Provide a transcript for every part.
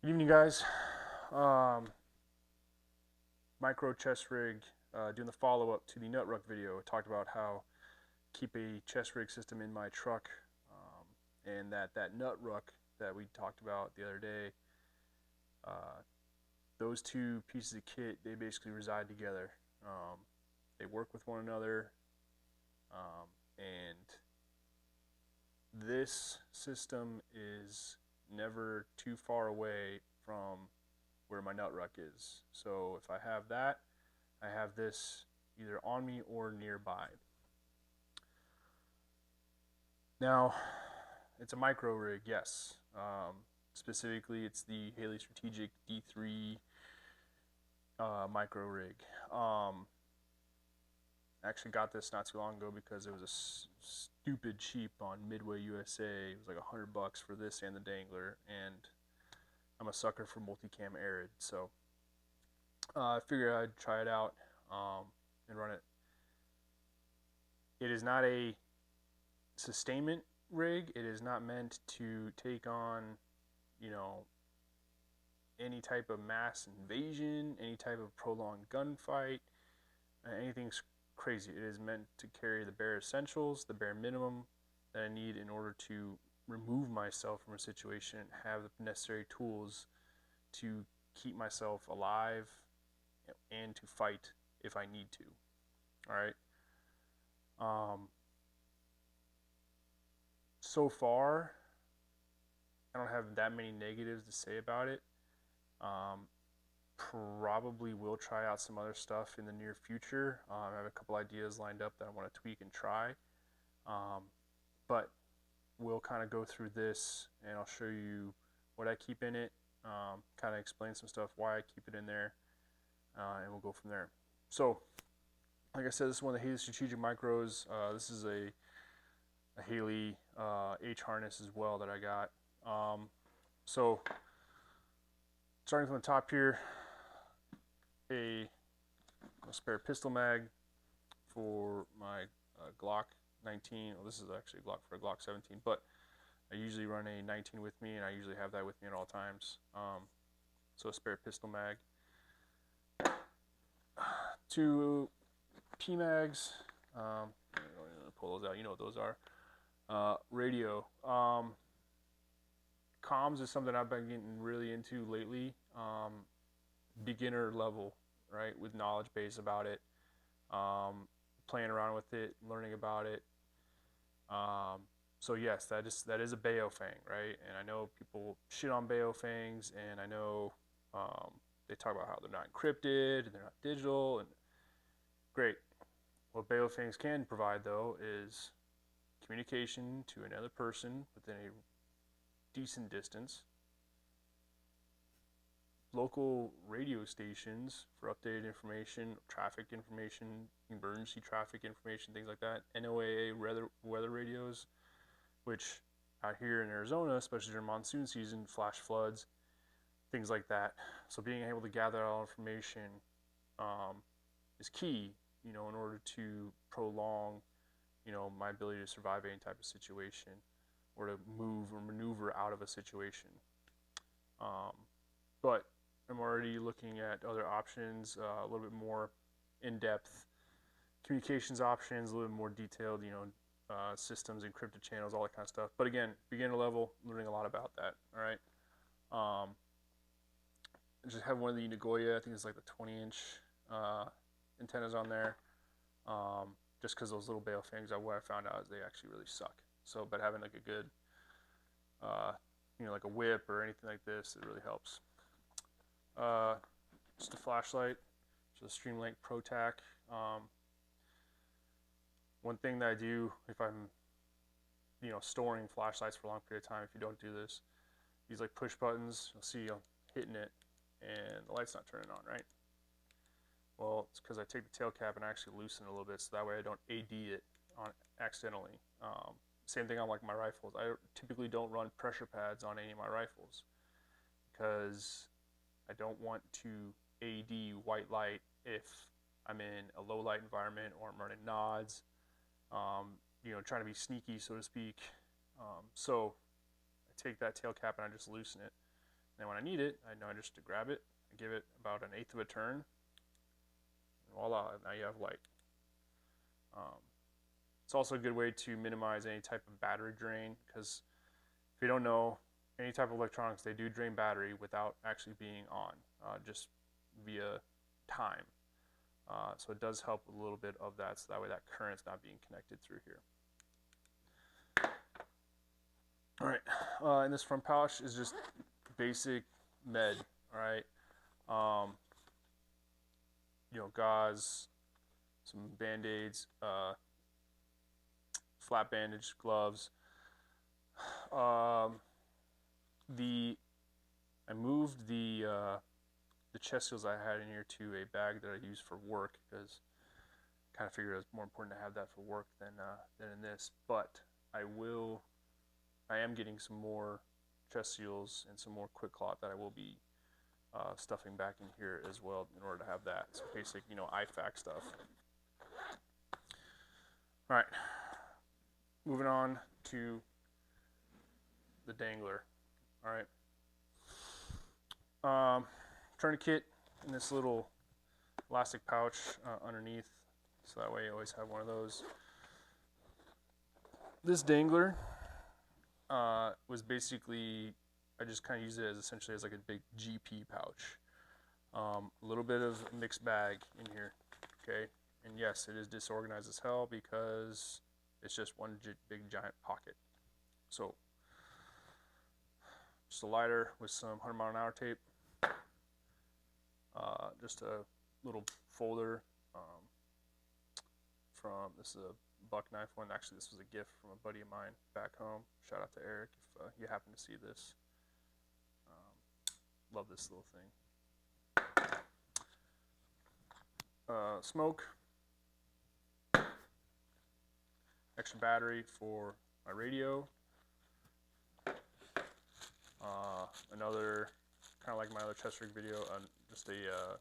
Good evening, guys. Um, Micro chest rig, doing the follow up to the nut ruck video. I talked about how keep a chest rig system in my truck, and that nut ruck that we talked about the other day. Uh, those two pieces of kit, they basically reside together. They work with one another, and this system is never too far away from where my nut ruck is. So if I have that, I have this either on me or nearby. Now, it's a micro rig, yes. Specifically, it's the Haley Strategic D3 micro rig. I actually got this not too long ago because it was stupid cheap on Midway USA. It was like $100 for this and the dangler, and I'm a sucker for multicam arid, so I figured I'd try it out and run it. It is not a sustainment rig. It is not meant to take on, you know, any type of mass invasion, any type of prolonged gunfight, anything crazy. It is meant to carry the bare essentials, the bare minimum that I need in order to remove myself from a situation and have the necessary tools to keep myself alive and to fight if I need to. All right. So far, I don't have that many negatives to say about it. Probably will try out some other stuff in the near future. I have a couple ideas lined up that I want to tweak and try. But we'll kind of go through this and I'll show you what I keep in it, kind of explain some stuff, why I keep it in there, and we'll go from there. So, like I said, this is one of the Haley Strategic Micros. This is a Haley H harness as well that I got. So, starting from the top here, a spare pistol mag for my Glock 19. Well, this is actually a Glock for a Glock 17, but I usually run a 19 with me, and I usually have that with me at all times. So a spare pistol mag. Two PMags. I'm gonna pull those out. You know what those are. Radio. Comms is something I've been getting really into lately. Beginner level, right, with knowledge base about it. Playing around with it, learning about it. So yes, that is a Baofeng, right? And I know people shit on Baofengs, and I know they talk about how they're not encrypted and they're not digital, and great. What Baofengs can provide though is communication to another person within a decent distance, local radio stations for updated information, traffic information, emergency traffic information, things like that. NOAA weather radios, which out here in Arizona, especially during monsoon season, flash floods, things like that. So being able to gather all information is key, in order to prolong, my ability to survive any type of situation or to move or maneuver out of a situation. But I'm already looking at other options, a little bit more in-depth communications options, a little bit more detailed, systems, encrypted channels, all that kind of stuff. But again, beginner level, learning a lot about that. All right. I just have one of the Nagoya. I think it's like the 20-inch antennas on there. Just because those little Baofengs, what I found out is they actually really suck. So, but having like a good, like a whip or anything like this, it really helps. Just a flashlight, so the Streamlink ProTac. One thing that I do if I'm, storing flashlights for a long period of time, if you don't do this, these like push buttons, you'll see I'm hitting it and the light's not turning on, right? Well, it's because I take the tail cap and actually loosen it a little bit, so that way I don't AD it on accidentally. Same thing on like my rifles. I typically don't run pressure pads on any of my rifles because I don't want to AD white light if I'm in a low light environment or I'm running nods, trying to be sneaky, so to speak. So I take that tail cap and I just loosen it. And when I need it, I know just to grab it, I give it about 1/8 of a turn, and voila, now you have light. It's also a good way to minimize any type of battery drain, because if you don't know, any type of electronics, they do drain battery without actually being on, just via time. So it does help with a little bit of that, so that way that current's not being connected through here. All right, and this front pouch is just basic med. All right, gauze, some band-aids, flat bandage, gloves. I moved the chest seals I had in here to a bag that I use for work, because I kind of figured it was more important to have that for work than in this. But I am getting some more chest seals and some more quick clot that I will be stuffing back in here as well in order to have that. So basic, IFAK stuff. All right, moving on to the dangler. All right, tourniquet in this little elastic pouch underneath, so that way you always have one of those. This dangler was basically, I just kind of used it as essentially as like a big GP pouch. A little bit of mixed bag in here, okay? And yes, it is disorganized as hell because it's just one big giant pocket. So, just a lighter with some 100-mile-an-hour tape. Just a little folder from, this is a buck knife one. Actually, this was a gift from a buddy of mine back home. Shout out to Eric if you happen to see this. Love this little thing. Smoke. Extra battery for my radio. Another, kind of like my other chest rig video, just a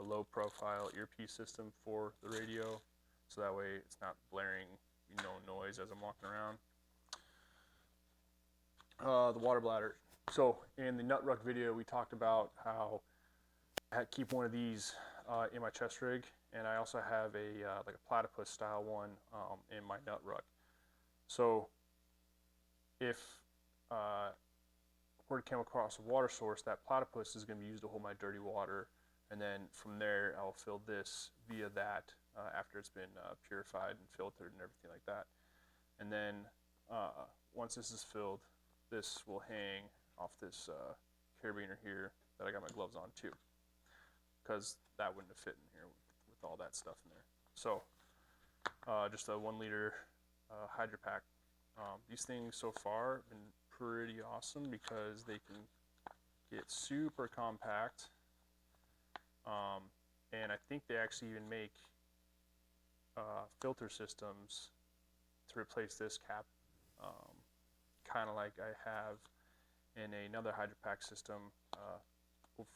low profile earpiece system for the radio, so that way it's not blaring noise as I'm walking around. The water bladder. So in the nut ruck video, we talked about how I keep one of these in my chest rig, and I also have like a platypus style one in my nut ruck. So if were to come across a water source, that platypus is going to be used to hold my dirty water, and then from there I'll fill this via that after it's been purified and filtered and everything like that. And then once this is filled, this will hang off this carabiner here that I got my gloves on too, because that wouldn't have fit in here with all that stuff in there. So just a 1 liter Hydro Pack. These things so far have been pretty awesome because they can get super compact, and I think they actually even make filter systems to replace this cap, kind of like I have in another Hydro Pack system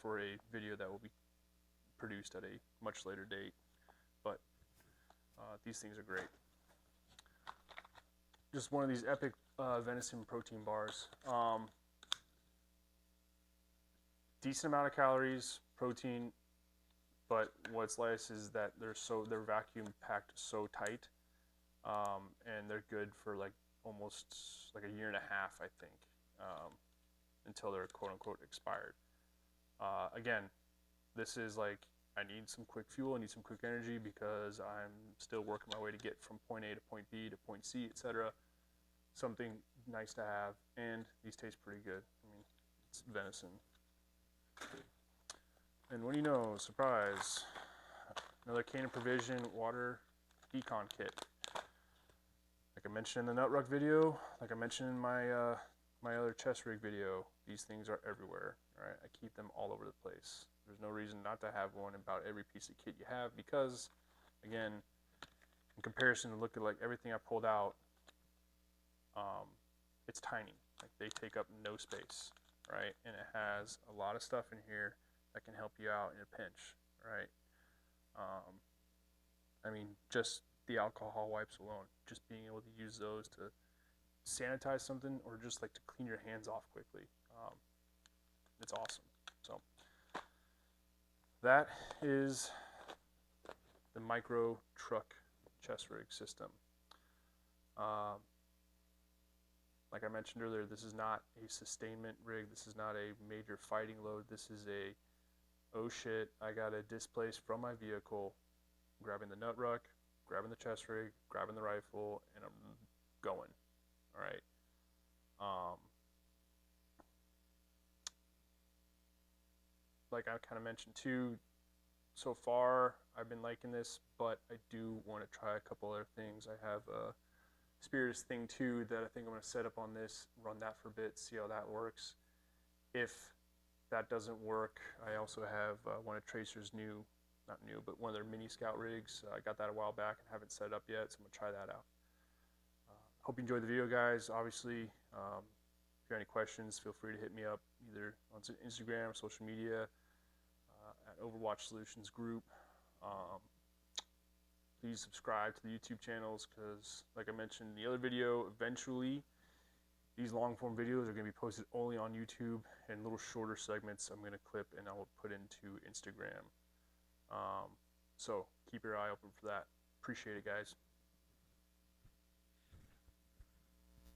for a video that will be produced at a much later date. But these things are great. Just one of these epic venison protein bars. Decent amount of calories, protein, but what's nice is that they're vacuum packed so tight, and they're good for like almost like 1.5 years, I think, until they're quote unquote expired. Again, this is like, I need some quick fuel, I need some quick energy because I'm still working my way to get from point A to point B to point C, etc. Something nice to have, and these taste pretty good. I mean, it's venison. And what do you know, surprise, another Canine Provision water decon kit. Like I mentioned in the nut ruck video, like I mentioned in my my other chest rig video, these things are everywhere. Right? I keep them all over the place. There's no reason not to have one about every piece of kit you have, because again, in comparison to look at like everything I pulled out, it's tiny. Like they take up no space, right? And it has a lot of stuff in here that can help you out in a pinch, right? I mean, just the alcohol wipes alone, just being able to use those to sanitize something or just like to clean your hands off quickly. it's awesome. So that is the micro truck chest rig system. Like I mentioned earlier, this is not a sustainment rig. This is not a major fighting load. This is a, oh shit, I got to displace from my vehicle, grabbing the nut ruck, grabbing the chest rig, grabbing the rifle, and I'm going. All right. Like I kind of mentioned too, so far I've been liking this, but I do want to try a couple other things. I have a Spiritus Thing 2 that I think I'm going to set up on this, run that for a bit, see how that works. If that doesn't work, I also have one of Tracer's not new, but one of their mini scout rigs. I got that a while back and haven't set it up yet, so I'm going to try that out. Hope you enjoyed the video, guys. Obviously, if you have any questions, feel free to hit me up either on Instagram, social media, at Overwatch Solutions group. Please subscribe to the YouTube channels because, like I mentioned in the other video, eventually these long form videos are going to be posted only on YouTube, and little shorter segments I'm going to clip and I will put into Instagram. So keep your eye open for that. Appreciate it, guys.